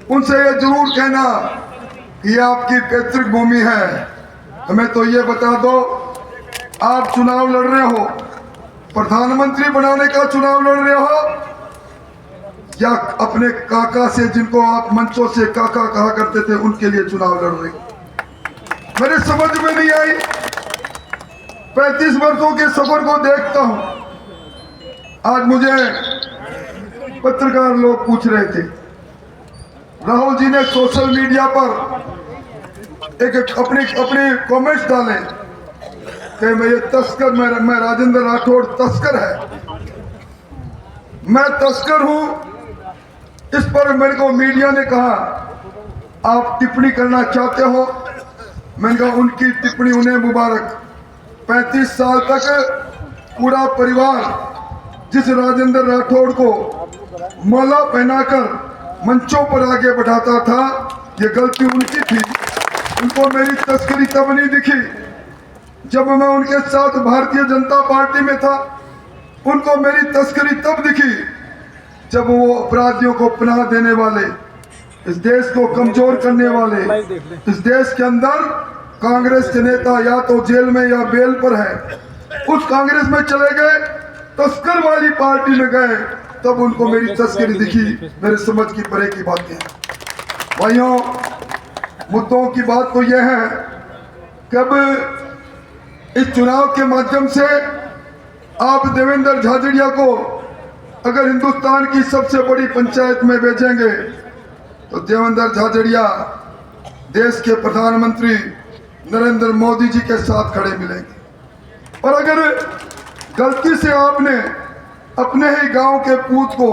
उनसे ये जरूर कहना कि ये आपकी पैतृक भूमि है। हमें तो ये बता दो, आप चुनाव लड़ रहे हो, प्रधानमंत्री बनाने का चुनाव लड़ रहे हो या अपने काका से, जिनको आप मंचों से काका कहा करते थे, उनके लिए चुनाव लड़ रहे हो? मेरे समझ में नहीं आई। 35 वर्षों के सफर को देखता हूं। आज मुझे पत्रकार लोग पूछ रहे थे, राहुल जी ने सोशल मीडिया पर एक अपने कमेंट्स डाले कि मैं ये तस्कर, मैं राजेंद्र राठौड़ तस्कर है, मैं तस्कर हूं। इस पर मेरे को मीडिया ने कहा आप टिप्पणी करना चाहते हो? मैंने कहा उनकी टिप्पणी उन्हें मुबारक। 35 साल तक पूरा परिवार जिस राजेंद्र राठौड़ को माला पहनाकर मंचों पर आगे बढ़ाता था, ये गलती उनकी थी। उनको मेरी तस्करी तब नहीं दिखी जब मैं उनके साथ भारतीय जनता पार्टी में था। उनको मेरी तस्करी तब दिखी जब वो अपराधियों को पनाह देने वाले, इस देश को कमजोर करने वाले, इस देश के अंदर कांग्रेस के नेता या तो जेल में या बेल पर है, उस कांग्रेस में चले गए, तस्कर वाली पार्टी में गए, तब उनको मेरी तस्करी दिखी। मेरे समझ की परे की बातें। भाइयों, मुद्दों की बात तो यह है कि अब इस चुनाव के माध्यम से आप देवेंद्र झाझड़िया को अगर हिंदुस्तान की सबसे बड़ी पंचायत में भेजेंगे तो देवेंद्र झाझड़िया देश के प्रधानमंत्री नरेंद्र मोदी जी के साथ खड़े मिलेंगे। और अगर गलती से आपने अपने ही गांव के पूत को,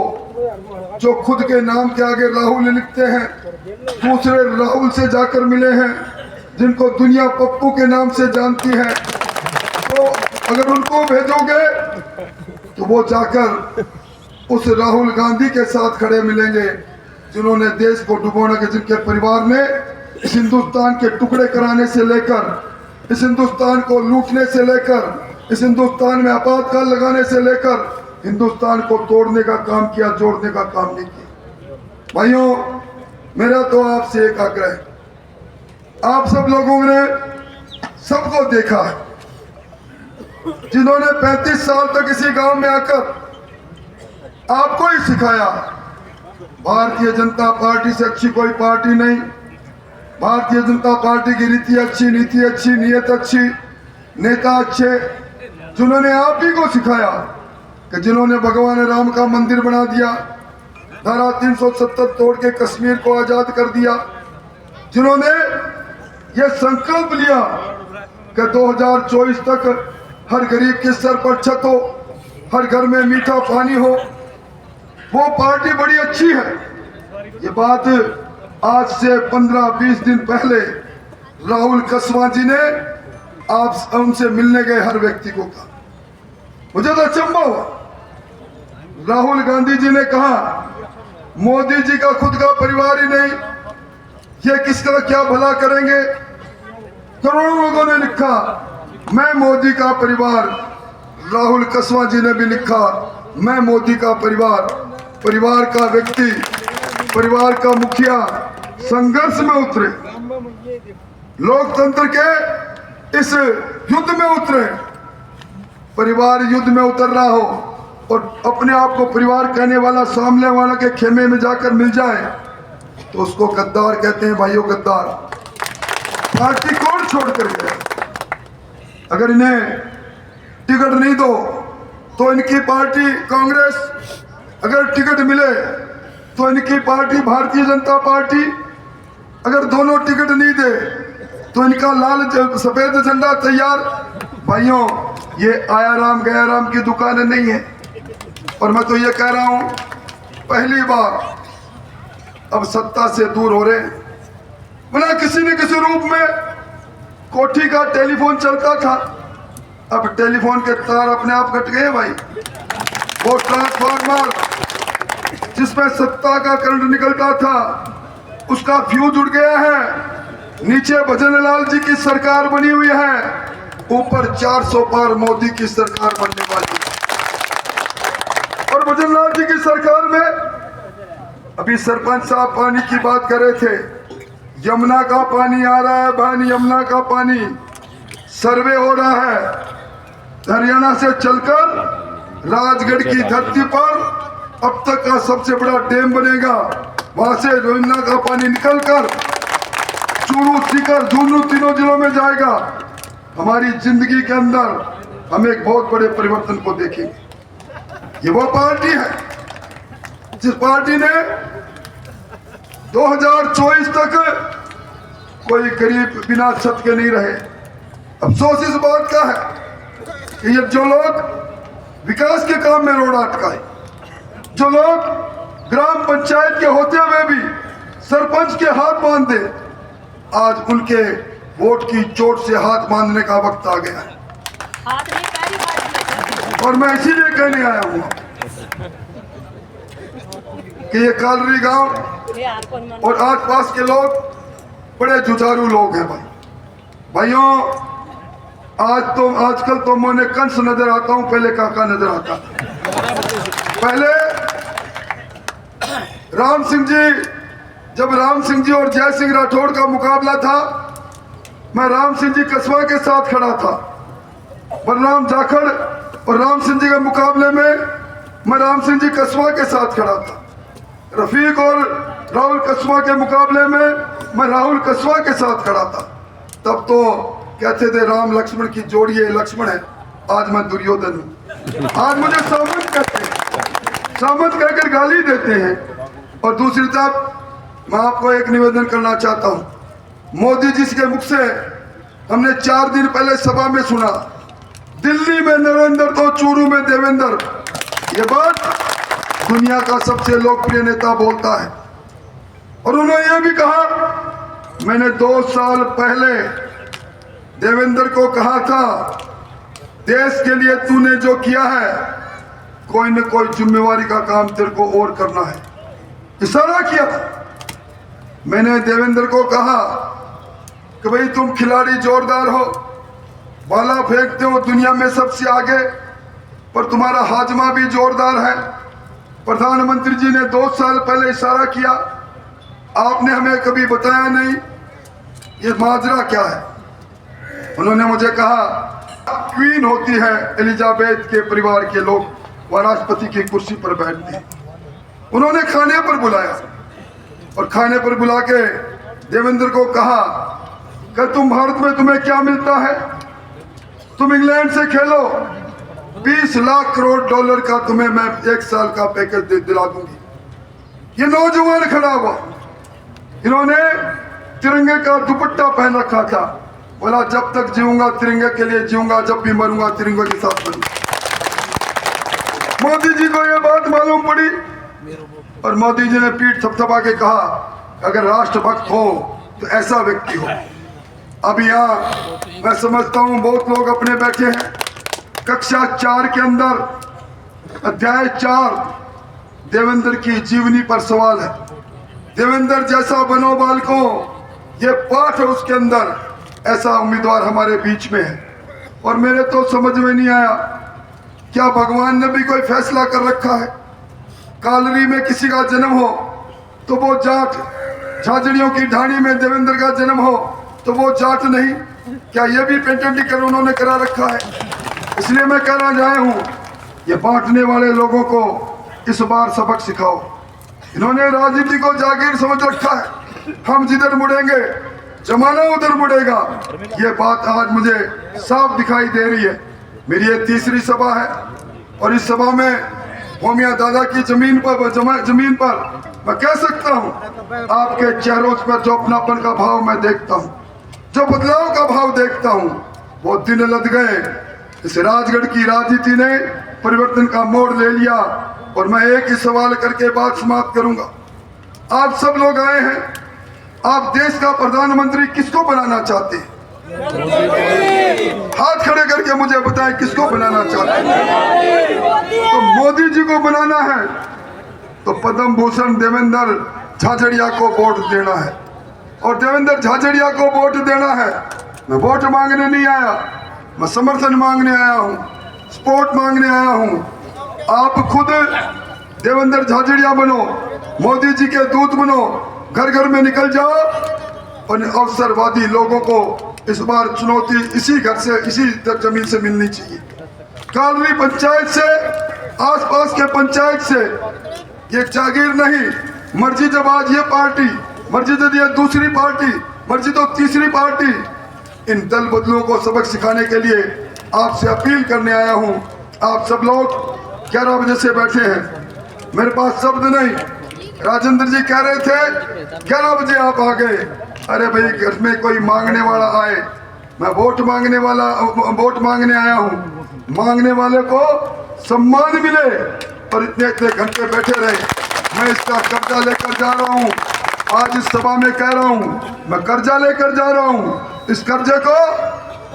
जो खुद के नाम के आगे राहुल लिखते हैं, दूसरे राहुल से जाकर मिले हैं जिनको दुनिया पप्पू के नाम से जानती है, तो अगर उनको भेजोगे तो वो जाकर उस राहुल गांधी के साथ खड़े मिलेंगे जिन्होंने देश को डुबोना के, जिनके परिवार ने इस हिंदुस्तान के टुकड़े कराने से लेकर, इस हिंदुस्तान को लूटने से लेकर, इस हिंदुस्तान में आपातकाल लगाने से लेकर हिंदुस्तान को तोड़ने का काम किया, जोड़ने का काम नहीं किया। भाइयों, मेरा तो आपसे एक आग्रह है, आप सब लोगों ने सबको देखा है जिन्होंने 35 साल तक इसी गांव में आकर आपको ही सिखाया भारतीय जनता पार्टी से अच्छी कोई पार्टी नहीं, भारतीय जनता पार्टी की रीति अच्छी, नीति अच्छी, नीयत अच्छी, नेता अच्छे, जिन्होंने आप ही को सिखाया कि जिन्होंने भगवान राम का मंदिर बना दिया, धारा 370 तोड़ के कश्मीर को आजाद कर दिया, जिन्होंने ये संकल्प लिया कि 2024 तक हर गरीब के सर पर छत हो, हर घर में मीठा पानी हो, वो पार्टी बड़ी अच्छी है। ये बात आज से 15-20 दिन पहले राहुल कसवा जी ने आप उनसे मिलने गए हर व्यक्ति को कहा। मुझे तो अचंभा हुआ। राहुल गांधी जी ने कहा मोदी जी का खुद का परिवार ही नहीं, ये किसका क्या भला करेंगे। करोड़ों लोगों ने लिखा मैं मोदी का परिवार। राहुल कसवा जी ने भी लिखा मैं मोदी का परिवार। परिवार का व्यक्ति, परिवार का मुखिया संघर्ष में उतरे, लोकतंत्र के इस युद्ध में उतरे। परिवार युद्ध में उतर रहा हो और अपने आप को परिवार कहने वाला सामने वाला के खेमे में जाकर मिल जाए तो उसको गद्दार कहते हैं। भाइयों, गद्दार पार्टी कौन छोड़ कर गया? अगर इन्हें टिकट नहीं दो तो इनकी पार्टी कांग्रेस, अगर टिकट मिले तो इनकी पार्टी भारतीय जनता पार्टी, अगर दोनों टिकट नहीं दे तो इनका लाल सफेद झंडा तैयार। भाइयों, ये आया राम गया राम की दुकान नहीं है। और मैं तो ये कह रहा हूं, पहली बार अब सत्ता से दूर हो रहे, वरना किसी न किसी रूप में कोठी का टेलीफोन चलता था, अब टेलीफोन के तार अपने आप कट गए। भाई, वो ट्रांसफार्मर जिसमें सत्ता का करंट निकलता था उसका फ्यूज उड़ गया है। नीचे भजनलाल जी की सरकार बनी हुई है, ऊपर 400 पार मोदी की सरकार बनने वाली है। और भजनलाल जी की सरकार में अभी सरपंच साहब पानी की बात कर रहे थे, यमुना का पानी आ रहा है बहन, यमुना का पानी सर्वे हो रहा है, हरियाणा से चलकर राजगढ़ की धरती पर अब तक का सबसे बड़ा डैम बनेगा। वहां से यमुना का पानी निकलकर चूरू, सीकर, झुंझुनू तीनों जिलों में जाएगा। हमारी जिंदगी के अंदर हम एक बहुत बड़े परिवर्तन को देखेंगे। ये वो पार्टी है जिस पार्टी ने 2024 तक कोई गरीब बिना छत के नहीं रहे। अफसोस इस बात का है कि ये जो लोग विकास के काम में रोड अटकाए, जो लोग ग्राम पंचायत के होते हुए भी सरपंच के हाथ बांध दे, आज उनके वोट की चोट से हाथ बांधने का वक्त आ गया है। और मैं इसीलिए कहने आया हूँ कि ये कालरी गांव और आसपास के लोग बड़े जुझारू लोग हैं भाइयों। आजकल तो मैं कंस नजर आता हूँ, पहले काका नजर आता था। पहले राम सिंह जी, जब राम सिंह जी और जय सिंह राठौड़ का मुकाबला था, मैं राम सिंह जी कस्बा के साथ खड़ा था। बलराम जाखड़ और राम सिंह जी के मुकाबले में मैं राम सिंह जी कस्बा के साथ खड़ा था। रफीक और राहुल कस्बा के मुकाबले में मैं राहुल कस्बा के साथ खड़ा था। तब तो कहते थे राम लक्ष्मण की जोड़ी है, लक्ष्मण है। आज मैं दुर्योधन हूँ। आज मुझे सामंत कहते हैं, सामंत कहकर गाली देते हैं। और दूसरी तरफ मैं आपको एक निवेदन करना चाहता हूँ। मोदी जी के मुख से हमने 4 दिन पहले सभा में सुना, दिल्ली में नरेंद्र तो चूरू में देवेंद्र। ये बात दुनिया का सबसे लोकप्रिय नेता बोलता है। और उन्होंने ये भी कहा, मैंने 2 साल पहले देवेंद्र को कहा था, देश के लिए तूने जो किया है कोई न कोई जिम्मेवारी का काम तेरे को और करना है। इशारा किया था। मैंने देवेंद्र को कहा कि भाई तुम खिलाड़ी जोरदार हो, भाला फेंकते हो दुनिया में सबसे आगे, पर तुम्हारा हाजमा भी जोरदार है। प्रधानमंत्री जी ने 2 साल पहले इशारा किया, आपने हमें कभी बताया नहीं ये माजरा क्या है। उन्होंने मुझे कहा, क्वीन होती है एलिजाबेथ के परिवार के लोग, वह राष्ट्रपति की कुर्सी पर बैठते हैं। उन्होंने खाने पर बुलाया और खाने पर बुला के देवेंद्र को कहा कि तुम भारत में तुम्हें क्या मिलता है, तुम इंग्लैंड से खेलो, 20 लाख करोड़ डॉलर का तुम्हें मैं 1 साल का पैकेज दिला दूंगी। ये नौजवान खड़ा हुआ, इन्होंने तिरंगे का दुपट्टा पहन रखा था। बोला जब तक जीऊंगा तिरंगे के लिए जीऊंगा, जब भी मरूंगा तिरंगे के साथ मरूंगा। मोदी जी को यह बात मालूम पड़ी और मोदी जी ने पीठ थपथपा के कहा, अगर राष्ट्रभक्त हो तो ऐसा व्यक्ति हो। अब यहाँ मैं समझता हूँ बहुत लोग अपने बैठे हैं। कक्षा 4 के अंदर अध्याय 4 देवेंद्र की जीवनी पर सवाल है। देवेंद्र जैसा बनो बालको, ये पाठ है उसके अंदर। ऐसा उम्मीदवार हमारे बीच में है। और मेरे तो समझ में नहीं आया, क्या भगवान ने भी कोई फैसला कर रखा है? कालरी में किसी का जन्म हो तो वो जाट, झाझड़ियों की ढाणी में देवेंद्र का जन्म हो तो वो जाट नहीं? क्या ये भी पेटेंटिकल उन्होंने करा रखा है? इसलिए मैं कहना चाहे हूँ, ये बांटने वाले लोगों को इस बार सबक सिखाओ। इन्होंने राजनीति को जागीर समझ रखा है, हम जिधर मुड़ेंगे जमाना उधर मुड़ेगा। ये बात आज मुझे साफ दिखाई दे रही है। मेरी ये 3री सभा है और इस सभा में होमिया दादा की जमीन पर मैं कह सकता हूँ, आपके चेहरों पर जो अपनापन का भाव मैं देखता हूँ, जो बदलाव का भाव देखता हूँ, वो दिन लद गए। इस राजगढ़ की राजनीति ने परिवर्तन का मोड़ ले लिया। और मैं एक ही सवाल करके बात समाप्त करूंगा। आप सब लोग आए हैं, आप देश का प्रधानमंत्री किसको बनाना चाहते हैं? हाथ खड़े करके मुझे बताएं किसको बनाना चाहते हैं? तो मोदी जी को बनाना है तो पद्म भूषण देवेंद्र झाझड़िया को वोट देना है। और देवेंद्र झाझड़िया को वोट देना है। मैं वोट मांगने नहीं आया, मैं समर्थन मांगने आया हूँ, सपोर्ट मांगने आया हूँ। आप खुद देवेंद्र झाझड़िया बनो, मोदी जी के दूत बनो, घर घर में निकल जाओ और अवसरवादी लोगों को इस बार चुनौती इसी घर से, इसी जमीन से मिलनी चाहिए। कालवी पंचायत से, आसपास के पंचायत से ये जागीर नहीं, मर्जी जब आज ये पार्टी, मर्जी जब ये दूसरी पार्टी, मर्जी तो तीसरी पार्टी। इन दल बदलुओं को सबक सिखाने के लिए आपसे अपील करने आया हूँ। आप सब लोग 11 बजे से बैठे हैं, मेरे पास शब्द नहीं। राजेंद्र जी कह रहे थे 11 बजे आप आ गए। अरे भाई, घर में कोई मांगने वाला आए, मैं वोट मांगने आया हूँ। मांगने वाले को सम्मान मिले, और इतने इतने घंटे बैठे रहे। मैं इसका कर्जा लेकर जा रहा हूँ, आज इस सभा में कह रहा हूँ, मैं कर्जा लेकर जा रहा हूँ। इस कर्जे को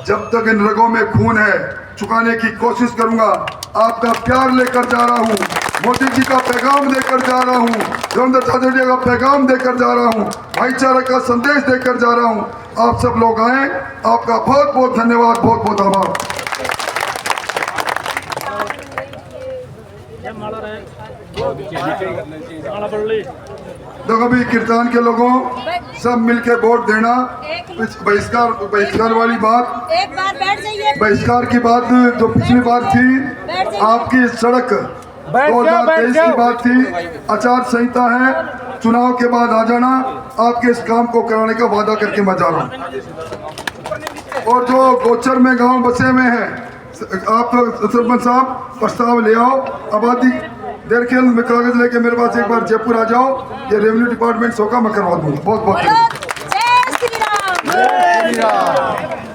जब तक इन रगों में खून है चुकाने की कोशिश करूंगा। आपका प्यार लेकर जा रहा हूँ, मोदी जी का पैगाम देकर जा रहा हूँ, रविंद्र चाचड़िया का पैगाम देकर जा रहा हूँ, भाईचारे का संदेश देकर जा रहा हूँ। आप सब लोग आए, आपका बहुत बहुत धन्यवाद, बहुत बहुत आभार। देखो भी कीर्तन के लोगों सब मिलके वोट देना। बहिष्कार वाली बात, एक बार बैठ जाइए। बहिष्कार की बात जो पिछली बार थी, आपकी सड़क 2023 की बात थी। आचार संहिता है, चुनाव के बाद आ जाना, आपके इस काम को कराने का वादा करके मैं जा रहा हूँ। और जो गोचर में गांव बसे हुए हैं, आप सरपंच साहब प्रस्ताव ले आओ। आबादी देर खेल में कागज लेके मेरे पास एक बार जयपुर आ जाओ, ये रेवेन्यू डिपार्टमेंट होगा, मैं करवा दूंगा। बहुत बहुत जय श्री राम।